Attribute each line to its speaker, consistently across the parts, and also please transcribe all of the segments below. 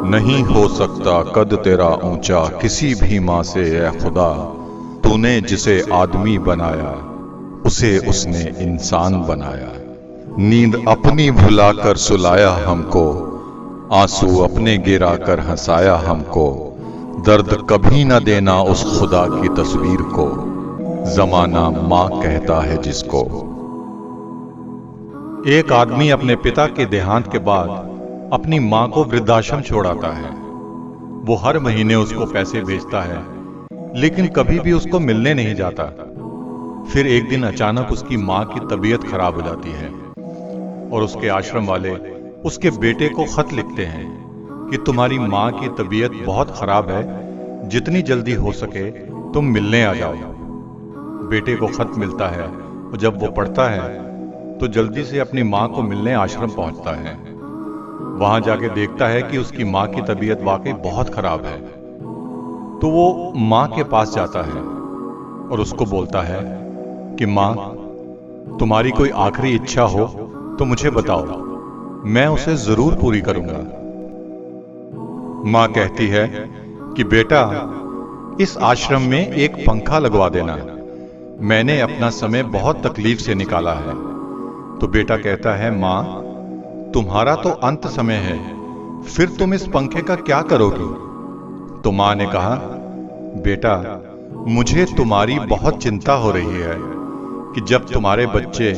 Speaker 1: नहीं हो सकता कद तेरा ऊंचा किसी भी माँ से ए खुदा। तूने जिसे आदमी बनाया उसे उसने इंसान बनाया। नींद अपनी भुलाकर सुलाया हमको, आंसू अपने गिरा कर हंसाया हमको। दर्द कभी न देना उस खुदा की तस्वीर को, जमाना माँ कहता है जिसको।
Speaker 2: एक आदमी अपने पिता के देहांत के बाद अपनी मां को वृद्धाश्रम छोड़ाता है। वो हर महीने उसको पैसे भेजता है, लेकिन कभी भी उसको मिलने नहीं जाता। फिर एक दिन अचानक उसकी मां की तबीयत खराब हो जाती है और उसके आश्रम वाले उसके बेटे को खत लिखते हैं कि तुम्हारी मां की तबीयत बहुत खराब है, जितनी जल्दी हो सके तुम मिलने आ जाओ। बेटे को खत मिलता है और जब वो पढ़ता है तो जल्दी से अपनी मां को मिलने आश्रम पहुंचता है। वहां जाके देखता है कि उसकी मां की तबीयत वाकई बहुत खराब है। तो वो मां के पास जाता है और उसको बोलता है कि मां, तुम्हारी कोई आखिरी इच्छा हो तो मुझे बताओ, मैं उसे जरूर पूरी करूंगा। मां कहती है कि बेटा, इस आश्रम में एक पंखा लगवा देना, मैंने अपना समय बहुत तकलीफ से निकाला है। तो बेटा कहता है, मां, तुम्हारा तो अंत समय है, फिर तुम इस पंखे का क्या करोगी? तो मां ने कहा, बेटा, मुझे तुम्हारी बहुत चिंता हो रही है कि जब तुम्हारे बच्चे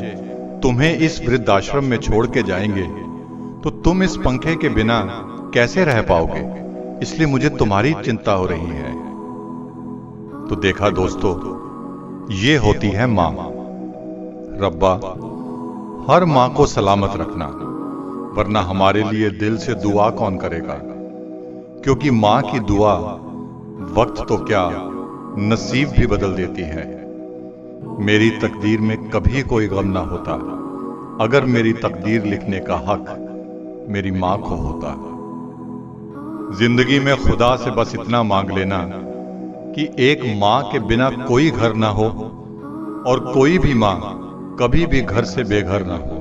Speaker 2: तुम्हें इस वृद्धाश्रम में छोड़ के जाएंगे तो तुम इस पंखे के बिना कैसे रह पाओगे, इसलिए मुझे तुम्हारी चिंता हो रही है। तो देखा दोस्तों, ये होती है मां। रब्बा, हर मां को सलामत रखना, वरना हमारे लिए दिल से दुआ कौन करेगा? क्योंकि मां की दुआ वक्त तो क्या, नसीब भी बदल देती है। मेरी तकदीर में कभी कोई गम ना होता अगर मेरी तकदीर लिखने का हक मेरी मां को होता। जिंदगी में खुदा से बस इतना मांग लेना कि एक मां के बिना कोई घर ना हो और कोई भी मां कभी भी घर से बेघर ना हो।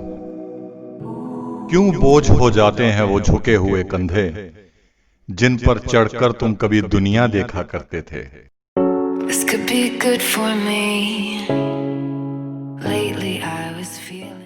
Speaker 2: क्यों बोझ हो जाते हैं वो झुके हुए कंधे, जिन पर चढ़कर तुम कभी दुनिया देखा करते थे।
Speaker 3: This could be good for me. Lately I was feeling